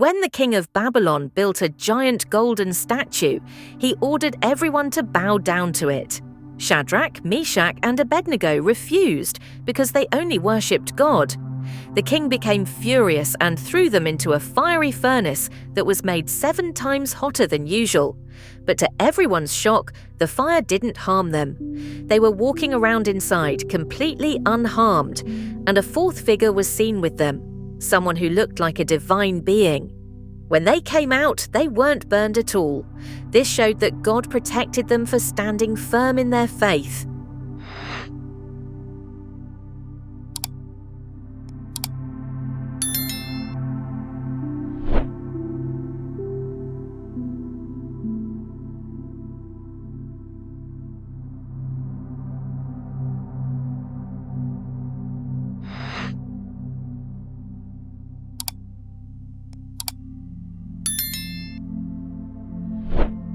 When the king of Babylon built a giant golden statue, he ordered everyone to bow down to it. Shadrach, Meshach, and Abednego refused because they only worshipped God. The king became furious and threw them into a fiery furnace that was made 7 times hotter than usual. But to everyone's shock, the fire didn't harm them. They were walking around inside, completely unharmed, and a 4th figure was seen with them, someone who looked like a divine being. When they came out, they weren't burned at all. This showed that God protected them for standing firm in their faith.